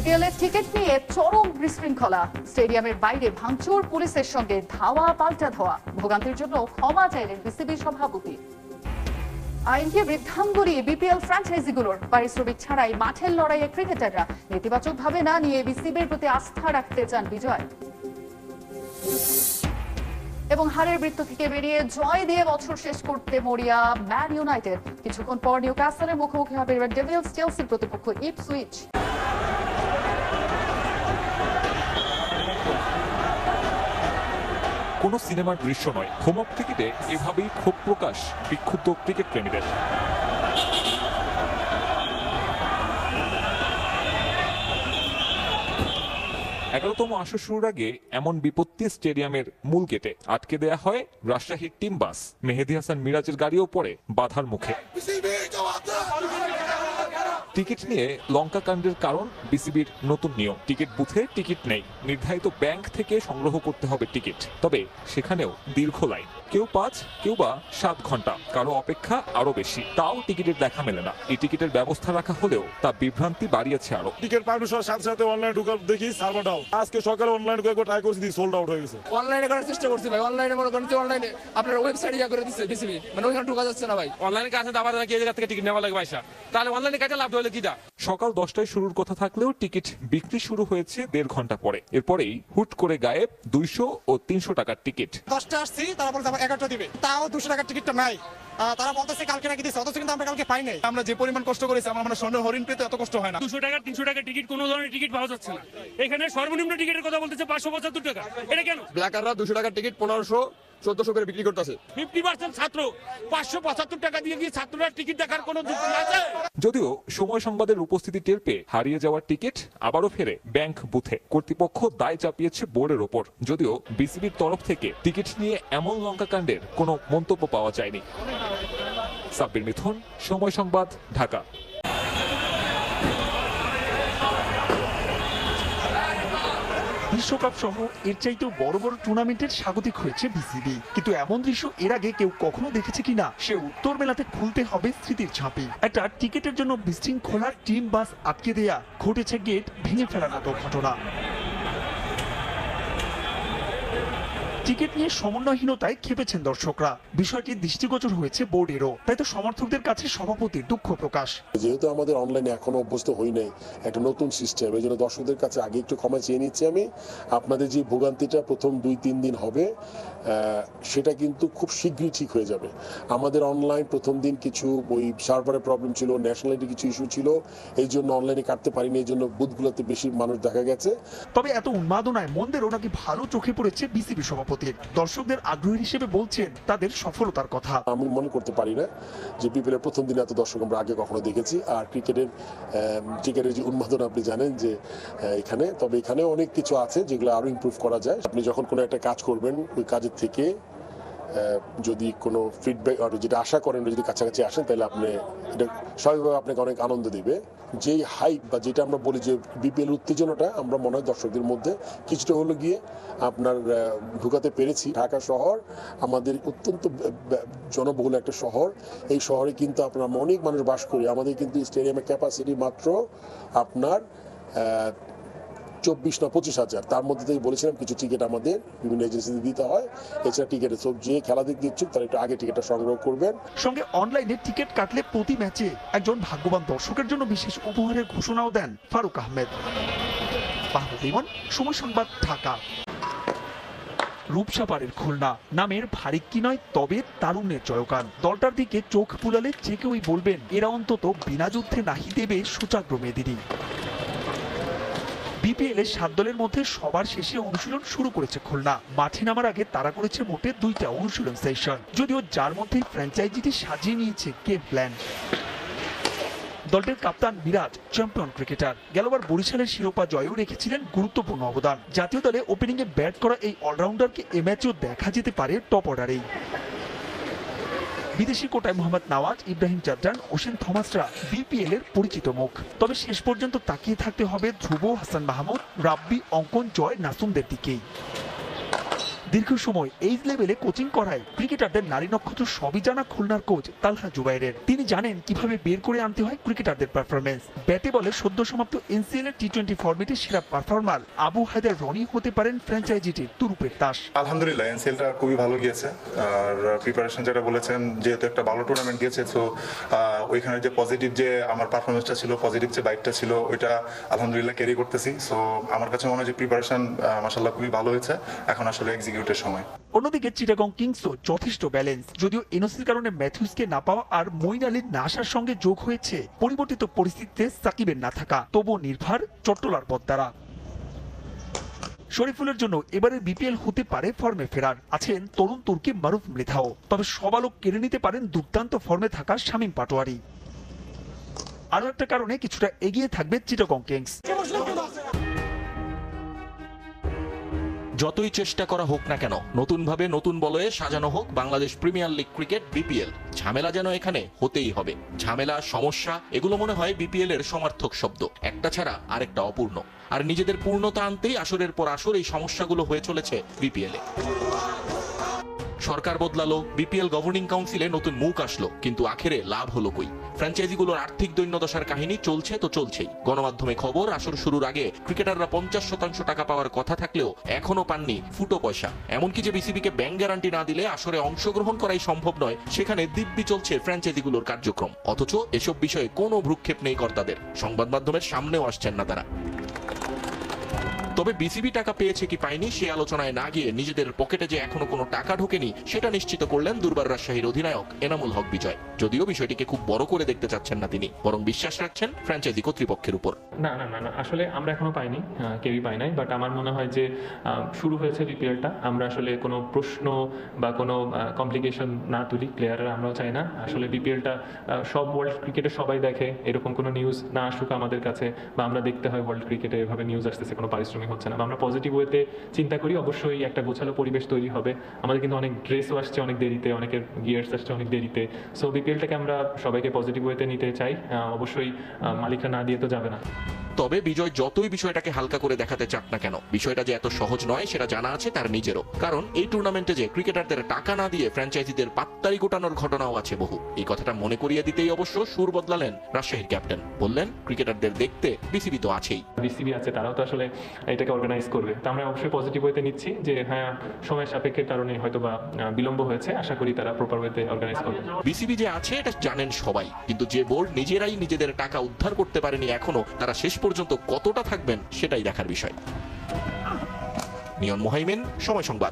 BPL এর ticket নিয়ে চরম বিশৃঙ্খলা, স্টেডিয়ামের বাইরে ভাঙচুর, পুলিশের সঙ্গে ধাওয়া পাল্টা ধাওয়া। ভোগান্তির জন্য ক্ষমা চাইলেন বিসিবি সভাপতি। আইনকে বৃদ্ধাঙ্গুরি বিপিএল ফ্র্যাঞ্চাইজিগুলোর পারিশ্রমিক ছাড়াই মাঠের লড়াইয়ে ক্রিকেটাররা নেতিবাচকভাবে না নিয়ে বিসিবির প্রতি আস্থা রাখতে চান বিজয়। এবং হারের বৃত্ত থেকে বেরিয়ে জয় দিয়ে বছর শেষ করতে মরিয়া ম্যান ইউনাইটেড। কিছুক্ষণ পর নিউক্যাসলের মুখোমুখি হবে রেড ডেভিলস, চেলসির প্রতিপক্ষ ইপসুইচ। কোনো সিনেমার দৃশ্য নয়, হোম অফ ক্রিকেটে এভাবেই ক্ষোভ প্রকাশ বিক্ষুব্ধ ক্রিকেট প্রেমীদের। এগারোতম আসর শুরুর আগে এমন বিপত্তি স্টেডিয়ামের মূল গেটে আটকে দেয়া হয় রাজশাহীর টিম বাস। মেহেদী হাসান মিরাজের গাড়িও পড়ে বাধার মুখে। টিকিট নিয়ে লঙ্কা কাণ্ডের কারণ বিসিবির নতুন নিয়ম, টিকিট বুথে টিকিট নেই, নির্ধারিত ব্যাংক থেকে সংগ্রহ করতে হবে টিকিট। তবে সেখানেও দীর্ঘ লাইন, কেউ 5 কেউ বা 7 ঘন্টা, কারো অপেক্ষা আরো বেশি, তাও টিকিটের দেখা মেলে না। এই টিকিটের ব্যবস্থা রাখা হলেও তা বিভ্রান্তি বাড়িয়েছে আরো। টিকিট পাওয়ার সাথে সাথে অনলাইনে ঢুকার দেখি সার্ভার ডাউন। আজকে সকালে অনলাইন করে ট্রাই করছি, সোল্ড আউট হয়ে গেছে। অনলাইনে করার চেষ্টা করছি ভাই, অনলাইনে মনে করেন অনলাইনে আপনার ওয়েবসাইটে ইয়া করে দিচ্ছে বিসিবি, মানে ওইখানে ঢোকা যাচ্ছে না ভাই। অনলাইনে কাছে আবার কি জায়গা থেকে টিকিট নেওয়া লাগে পয়সা, তাহলে অনলাইনে কাছে লাভ হলে কি দা। সকাল 10টায় শুরুর কথা থাকলেও টিকিট বিক্রি শুরু হয়েছে 1.5 ঘন্টা পরে। এরপরেই হুট করে গায়েব 200 ও 300 টাকার টিকিট। 10টা আসছি, তারা বলছে 11টা দিবে, তাও 200 টাকার টিকিটটা নাই। তারা বলতেছে কালকে নাকি দিচ্ছে, অথচ কিন্তু আমরা কালকে পাই নাই। আমরা যে পরিমাণ কষ্ট করেছি, আমরা মানে স্বর্ণ হরিণ পেতে এত কষ্ট হয় না। 200 টাকা 300 টাকা টিকিট, কোনো ধরনের টিকিট পাওয়া যাচ্ছে না। এখানে সর্বনিম্ন টিকিটের কথা বলতেছে 575 টাকা। এটা কেন? ব্ল্যাকাররা 200 টাকার টিকিট 1500 1400 করে বিক্রি করতেছে। 50% ছাত্র 575 টাকা দিয়ে গিয়ে ছাত্ররা টিকিট দেখার কোনো যুক্তি আছে? যদিও সময় সংবাদের উপস্থিতি টের পেয়ে হারিয়ে যাওয়ার টিকিট আবারও ফেরে ব্যাংক বুথে। কর্তৃপক্ষ দায় চাপিয়েছে বোর্ডের ওপর, যদিও বিসিবির তরফ থেকে টিকিট নিয়ে এমন লঙ্কাকাণ্ডের কোনো মন্তব্য পাওয়া যায়নি। সাব্বির মিথুন, সময় সংবাদ, ঢাকা। বিশ্বকাপ সহ এর চাইতেও বড় বড় টুর্নামেন্টের স্বাগতিক হয়েছে বিসিবি, কিন্তু এমন দৃশ্য এর আগে কেউ কখনো দেখেছে কিনা সে উত্তর মেলাতে খুলতে হবে স্মৃতির ঝাঁপি। একটা টিকিটের জন্য বিশৃঙ্খলার টিম বাস আটকে দেয়া, ঘটেছে গেট ভেঙে ফেলার মতো ঘটনা। টিকিট নিয়ে সমন্বয়হীনতায় খেপেছেন দর্শকরা। বিষয়টি দৃষ্টিগোচর হয়েছে বোর্ডেরও, তাই তো সমর্থকদের কাছে সভাপতির দুঃখ প্রকাশ। যেহেতু আমাদের অনলাইনে এখনো অভ্যস্ত হই নাই, একটা নতুন সিস্টেম, এই জন্য দর্শকদের কাছে আগে একটু ক্ষমা চেয়ে নিচ্ছি আমি। আপনাদের যে ভোগান্তিটা প্রথম 2-3 দিন হবে, সেটা কিন্তু খুব শীঘ্রই ঠিক হয়ে যাবে। আমাদের অনলাইন প্রথম দিন কিছু ওই সার্ভারের প্রবলেম ছিল, ন্যাশনালিটি কিছু ইস্যু ছিল, এই জন্য অনলাইনে কাটতে পারিনি, এই জন্য বুথগুলোতে বেশি মানুষ দেখা গেছে। তবে এত উন্মাদনায় মন্দেরও নাকি ভালো চোখে পড়েছে বিসিবি সভাপতি। দর্শকদের আগ্রহী হিসেবে বলছেন তাদের সফলতার কথা। আমি মনে করতে পারি না যে বিপিএল এর প্রথম দিনে এত দর্শক আমরা আগে কখনো দেখেছি। আর ক্রিকেটের যে উন্মাদনা আপনি জানেন যে এখানে, তবে এখানে অনেক কিছু আছে যেগুলো আরো ইমপ্রুভ করা যায়। আপনি যখন কোনো একটা কাজ করবেন, ওই কাজের থেকে যদি কোনো ফিডব্যাক আর যেটা আশা করেন যদি কাছাকাছি আসেন, তাহলে আপনি এটা স্বাভাবিকভাবে আপনাকে অনেক আনন্দ দিবে। যেই হাইপ বা যেটা আমরা বলি যে বিপিএল উত্তেজনাটা, আমরা মনে হয় দর্শকদের মধ্যে কিছুটা হলো গিয়ে আপনার ঢুকাতে পেরেছি। ঢাকা শহর আমাদের অত্যন্ত জনবহুল একটা শহর। এই শহরে কিন্তু আপনার অনেক মানুষ বাস করি। আমাদের কিন্তু স্টেডিয়ামের ক্যাপাসিটি মাত্র আপনার 24 না 25,000। তার মধ্যে থেকে বলেছিলাম কিছু টিকিট আমাদের বিভিন্ন এজেন্সিতে দিতে হয়। এছাড়া টিকিটের সব যে খেলা দেখতে ইচ্ছুক তারা একটু আগে টিকিটটা সংগ্রহ করবেন। সঙ্গে অনলাইনে টিকিট কাটলে প্রতি ম্যাচে একজন ভাগ্যবান দর্শকের জন্য বিশেষ উপহারের ঘোষণাও দেন ফারুক আহমেদ। মাহমুদ ইমন, সময় সংবাদ, ঢাকা। রূপসাপাড়ের খুলনা নামের ভারিক্কি নয়, তবে তারুণ্যের জয়গান। দলটার দিকে চোখ বুলালে যে কেউই বলবেন এরা অন্তত বিনা যুদ্ধে নাহি দেবে সূচাগ্র মেদিনী। বিপিএল এর 7 দলের মধ্যে সবার শেষে অনুশীলন শুরু করেছে খুলনা। মাঠে নামার আগে তারা করেছে মোটে 2টা অনুশীলন সেশন, যদিও যার মধ্যে ফ্র্যাঞ্চাইজিটি সাজিয়ে নিয়েছে গেম প্ল্যান। দলটির কাপ্তান মিরাজ চ্যাম্পিয়ন ক্রিকেটার, গেলবার বরিশালের শিরোপা জয়েও রেখেছিলেন গুরুত্বপূর্ণ অবদান। জাতীয় দলে ওপেনিংয়ে ব্যাট করা এই অলরাউন্ডারকে এ ম্যাচেও দেখা যেতে পারে টপ অর্ডারেই। বিদেশি কোটায় মোহাম্মদ নওয়াজ, ইব্রাহিম জাদ্দান, ওশেন থমাসরা বিপিএল এর পরিচিত মুখ। তবে শেষ পর্যন্ত তাকিয়ে থাকতে হবে ধ্রুব, হাসান মাহমুদ, রাব্বি, অঙ্কন, জয়, নাসুমদের দিকেই। দীর্ঘ সময় এই লেভেলে কোচিং করায় ক্রিকেটারদের নারী নক্ষত্র সবই জানা খুলনার কোচ তালহা জুবাইরের। তিনি জানেন কিভাবে বের করে আনতে হয় ক্রিকেটারদের পারফরমেন্স। ব্যাটে বলে সদ্য সমাপ্ত এনসিএল এর টি-20 ফরম্যাটে সেরা পারফর্মার আবু হায়দার রনি হতে পারেন ফ্র্যাঞ্চাইজিটির তুরুপের তাস। আলহামদুলিল্লাহ এনসিএলটা খুবই ভালো গিয়েছে, আর প্রিপারেশন যেটা বলেছেন যেহেতু একটা ভালো টুর্নামেন্ট গিয়েছে, তো ওইখানে যে পজিটিভ যে আমার পারফরমেন্সটা ছিল, পজিটিভ যে বাইকটা ছিল, ওইটা আলহামদুলিল্লাহ ক্যারি করতেছি। সো আমার কাছে মনে হয় যে প্রিপারেশন মাশাআল্লাহ খুবই ভালো হয়েছে, এখন আসলে এক্সিকিউটের সময়। অন্যদিকে চিটাগং কিংসও যথেষ্ট ব্যালেন্স। যদিও এনওসির কারণে ম্যাথিউসকে না পাওয়া আর মঈন আলীর না আসার সঙ্গে যোগ হয়েছে পরিবর্তিত পরিস্থিতিতে সাকিবের না থাকা, তবুও নির্ভর চট্টলার পদ্মারা। শরীফুলের জন্য এবারে বিপিএল হতে পারে ফর্মে ফেরার। আছেন তরুণ তুর্কি মারুফ মৃধাও, তবে সব আলোক কেড়ে নিতে পারেন দুর্দান্ত ফর্মে থাকা শামীম পাটোয়ারি। আরও একটা কারণে কিছুটা এগিয়ে থাকবে চিটাগং কিংস। যতই চেষ্টা করা হোক না কেন, নতুনভাবে নতুন বলয়ে সাজানো হোক Bangladesh premier league cricket BPL, ঝামেলা যেন এখানে হতেই হবে। ঝামেলা, সমস্যা এগুলো মনে হয় বিপিএল এর সমার্থক শব্দ, একটা ছাড়া আরেকটা অপূর্ণ। আর নিজেদের পূর্ণতা আনতেই আসরের পর আসর এই সমস্যাগুলো হয়ে চলেছে বিপিএল এ। সরকার বদলালো, বিপিএল গভর্নিং কাউন্সিলে নতুন মুখ আসলো, কিন্তু আখেরে লাভ হলো কই? ফ্র্যাঞ্চাইজিগুলোর আর্থিক দৈন্যদশার কাহিনী চলছে তো চলছেই। গণমাধ্যমে খবর, আসর শুরুর আগে ক্রিকেটাররা 50% টাকা পাওয়ার কথা থাকলেও এখনো পাননি ফুটো পয়সা। এমনকি যে বিসিবিকে ব্যাংক গ্যারান্টি না দিলে আসরে অংশগ্রহণ করাই সম্ভব নয়, সেখানে দিব্যি চলছে ফ্র্যাঞ্চাইজিগুলোর কার্যক্রম। অথচ এসব বিষয়ে কোনো ভ্রুক্ষেপ নেই কর্তাদের, সংবাদ মাধ্যমের সামনেও আসছেন না তারা। তবে বিসিবি টাকা পেয়েছে কি পায়নি সে আলোচনায় না গিয়ে নিজেদের পকেটে যে এখনো কোনো টাকা ঢোকেনি সেটা নিশ্চিত করলেন দুর্বার রাজশাহীর অধিনায়ক এনামুল হক বিজয়। যদিও বিষয়টিকে খুব বড় করে দেখতে চাচ্ছেন না তিনি, বরং বিশ্বাস রাখছেন ফ্র্যাঞ্চাইজি কর্তৃপক্ষের উপর। না, আসলে আমরা এখনো পাইনি, কেউই পাই নাই। বাট আমার মনে হয় যে শুরু হয়েছে বিপিএলটা, আমরা আসলে কোনো প্রশ্ন বা কোনো কমপ্লিকেশন না তুলি প্লেয়াররা, আমরাও চাই না। আসলে বিপিএলটা সব ওয়ার্ল্ড ক্রিকেটে সবাই দেখে, এরকম কোনো নিউজ না আসুক আমাদের কাছে, বা আমরা দেখতে হয় ওয়ার্ল্ড ক্রিকেটে এভাবে নিউজ আসতেছে, কোনো পারিশ্রমিক হচ্ছে না, বা আমরা পজিটিভ ওয়েতে চিন্তা করি। অবশ্যই একটা গোছালো পরিবেশ তৈরি হবে। আমাদের কিন্তু অনেক ড্রেসও আসছে অনেক দেরিতে, অনেকের গিয়ার্স আসছে অনেক দেরিতে। সো বিপিএলটাকে আমরা সবাইকে পজিটিভ ওয়েতে নিতে চাই, অবশ্যই মালিকরা না দিয়ে তো যাবে না। তবে বিজয় যতই বিষয়টাকে হালকা করে দেখাতে চাক না কেন, বিষয়টা যে এত সহজ নয় সেটা জানা আছে তার নিজেরও। কারণ এই টুর্নামেন্টে যে ক্রিকেটারদের টাকা না দিয়ে ফ্র্যাঞ্চাইজিদের পাত্তারি গোটানোর ঘটনাও আছে বহু। এই কথাটা মনে করিয়ে দিতেই অবশ্য সুর বদলালেন রাজশাহীর ক্যাপ্টেন। বললেন, ক্রিকেটারদের দেখতে বিসিবি তো আছেই, বিসিবি আছে, তারাও তো আসলে এটাকে অর্গানাইজ করবে। তো আমরা অবশ্যই পজিটিভ ওয়েতে নিচ্ছি যে হ্যাঁ, সময় সাপেক্ষের কারণে হয়তো বা বিলম্ব হয়েছে, আশা করি তারা প্রপার ওয়েতে অর্গানাইজ করবে। বিসিবি যে আছে এটা জানেন সবাই, কিন্তু যে বোর্ড নিজেরাই নিজেদের টাকা উদ্ধার করতে পারেনি এখনো, তারা শেষ পর্যন্ত কতটা থাকবেন সেটাই দেখার বিষয়। নিয়ন মোহাইমিন, সময় সংবাদ।